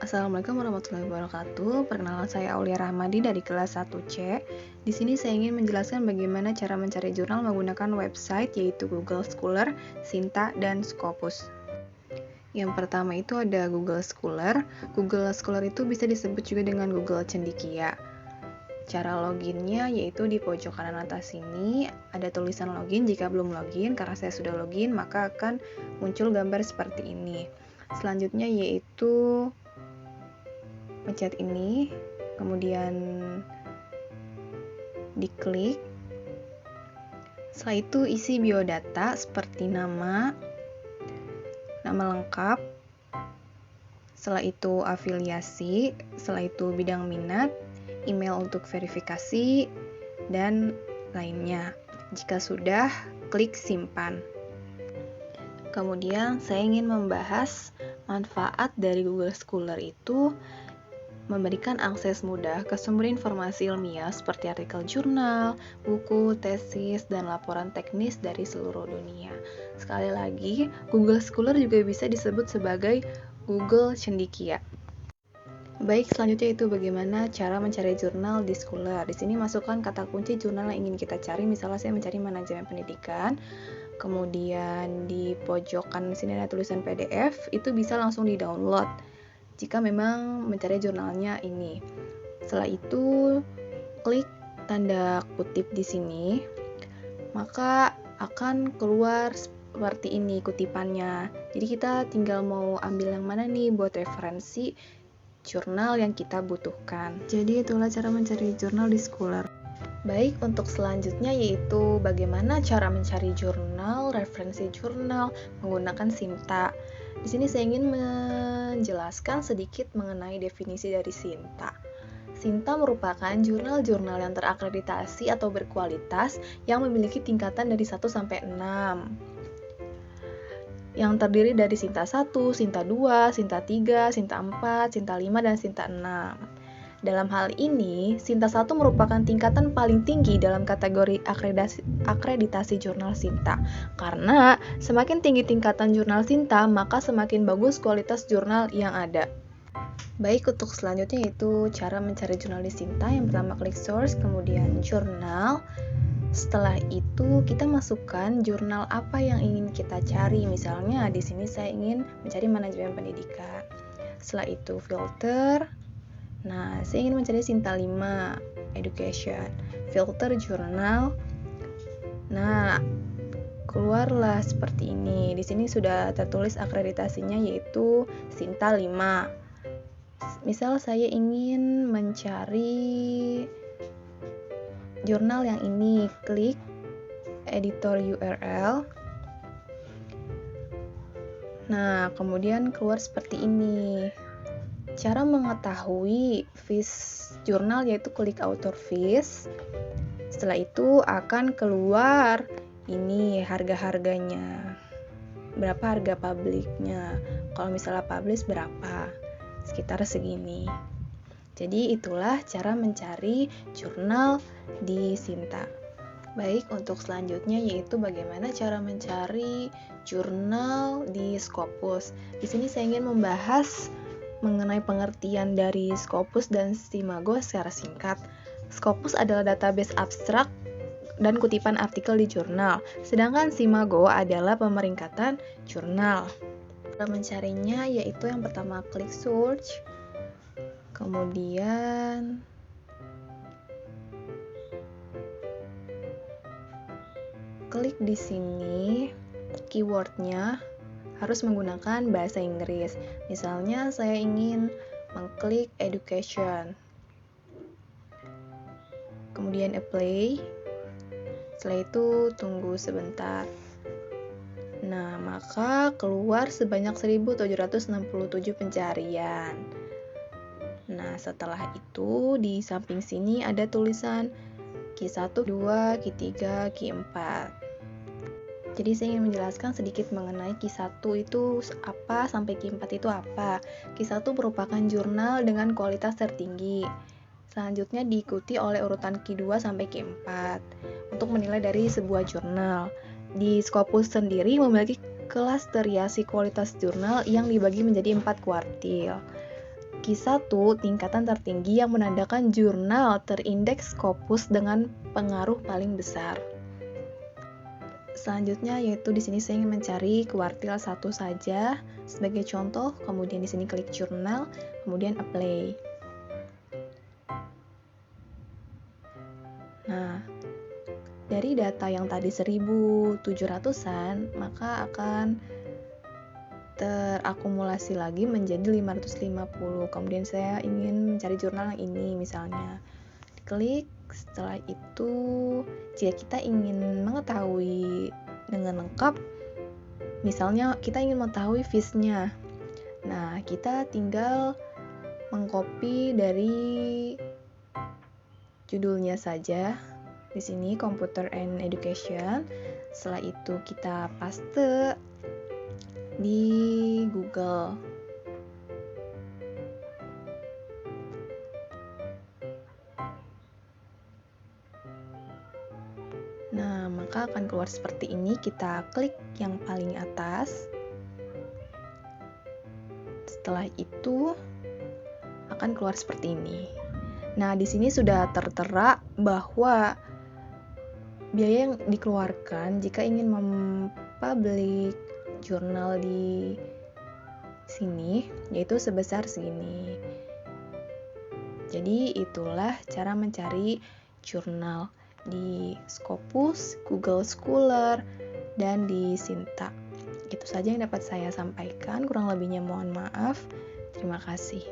Assalamualaikum warahmatullahi wabarakatuh. Perkenalkan saya Aulia Rahmadi dari kelas 1C. Di sini saya ingin menjelaskan bagaimana cara mencari jurnal menggunakan website yaitu Google Scholar, Sinta, dan Scopus. Yang pertama itu ada Google Scholar. Google Scholar itu bisa disebut juga dengan Google Cendekia. Cara loginnya yaitu di pojok kanan atas sini ada tulisan login. Jika belum login, karena saya sudah login, maka akan muncul gambar seperti ini. Selanjutnya yaitu pencet ini, kemudian diklik. Setelah itu isi biodata seperti nama lengkap, setelah itu afiliasi, setelah itu bidang minat, email untuk verifikasi, dan lainnya. Jika sudah, klik simpan. Kemudian saya ingin membahas manfaat dari Google Scholar itu memberikan akses mudah ke sumber informasi ilmiah seperti artikel jurnal, buku, tesis, dan laporan teknis dari seluruh dunia. Sekali lagi, Google Scholar juga bisa disebut sebagai Google Cendekia. Baik, selanjutnya itu bagaimana cara mencari jurnal di Scholar. Di sini masukkan kata kunci jurnal yang ingin kita cari. Misalnya saya mencari manajemen pendidikan. Kemudian di pojokan sini ada tulisan PDF, itu bisa langsung di-download jika memang mencari jurnalnya ini. Setelah itu klik tanda kutip di sini, maka akan keluar seperti ini kutipannya. Jadi kita tinggal mau ambil yang mana nih buat referensi jurnal yang kita butuhkan. Jadi itulah cara mencari jurnal di Scholar. Baik, untuk selanjutnya yaitu bagaimana cara mencari jurnal, referensi jurnal menggunakan Sinta. Di sini saya ingin menjelaskan sedikit mengenai definisi dari Sinta. Sinta merupakan jurnal-jurnal yang terakreditasi atau berkualitas yang memiliki tingkatan dari 1 sampai 6. Yang terdiri dari Sinta 1, Sinta 2, Sinta 3, Sinta 4, Sinta 5, dan Sinta 6. Dalam hal ini, Sinta 1 merupakan tingkatan paling tinggi dalam kategori akreditasi jurnal Sinta. Karena semakin tinggi tingkatan jurnal Sinta, maka semakin bagus kualitas jurnal yang ada. Baik, untuk selanjutnya yaitu cara mencari jurnal di Sinta. Yang pertama klik source, kemudian jurnal. Setelah itu kita masukkan jurnal apa yang ingin kita cari. Misalnya di sini saya ingin mencari manajemen pendidikan. Setelah itu filter. Nah, saya ingin mencari Sinta 5, Education. Filter jurnal. Nah, keluarlah seperti ini. Di sini sudah tertulis akreditasinya yaitu Sinta 5. Misal saya ingin mencari jurnal yang ini, klik editor URL. Nah, kemudian keluar seperti ini. Cara mengetahui fees jurnal yaitu klik author fees. Setelah itu akan keluar ini harga-harganya. Berapa harga publiknya? Kalau misalnya publish berapa? Sekitar segini. Jadi itulah cara mencari jurnal di Sinta. Baik, untuk selanjutnya yaitu bagaimana cara mencari jurnal di Scopus. Di sini saya ingin membahas mengenai pengertian dari Scopus dan Simago secara singkat. Scopus adalah database abstrak dan kutipan artikel di jurnal, sedangkan Simago adalah pemeringkatan jurnal. Cara mencarinya yaitu yang pertama klik search, kemudian klik di sini keywordnya harus menggunakan bahasa Inggris. Misalnya saya ingin mengklik education. Kemudian apply. Setelah itu tunggu sebentar. Nah, maka keluar sebanyak 1767 pencarian. Nah, setelah itu di samping sini ada tulisan Q1, Q2, Q3, Q4. Jadi saya ingin menjelaskan sedikit mengenai Q1 itu apa sampai Q4 itu apa. Q1 merupakan jurnal dengan kualitas tertinggi. Selanjutnya diikuti oleh urutan Q2 sampai Q4 untuk menilai dari sebuah jurnal. Di Scopus sendiri memiliki klasteriasi kualitas jurnal yang dibagi menjadi 4 kuartil. Q1 tingkatan tertinggi yang menandakan jurnal terindeks Scopus dengan pengaruh paling besar. Selanjutnya yaitu di sini saya ingin mencari kuartil 1 saja sebagai contoh, kemudian di sini klik jurnal, kemudian apply. Nah, dari data yang tadi 1.700-an, maka akan terakumulasi lagi menjadi 550. Kemudian saya ingin mencari jurnal yang ini misalnya. Klik, setelah itu jika kita ingin mengetahui dengan lengkap, misalnya kita ingin mengetahui fees-nya. Nah, kita tinggal mengcopy dari judulnya saja. Di sini Computer and Education. Setelah itu kita paste di Google. Nah, maka akan keluar seperti ini. Kita klik yang paling atas. Setelah itu akan keluar seperti ini. Nah, di sini sudah tertera bahwa biaya yang dikeluarkan jika ingin mempublish jurnal di sini yaitu sebesar segini. Jadi itulah cara mencari jurnal di Scopus, Google Scholar, dan di Sinta. Itu saja yang dapat saya sampaikan, kurang lebihnya mohon maaf. Terima kasih.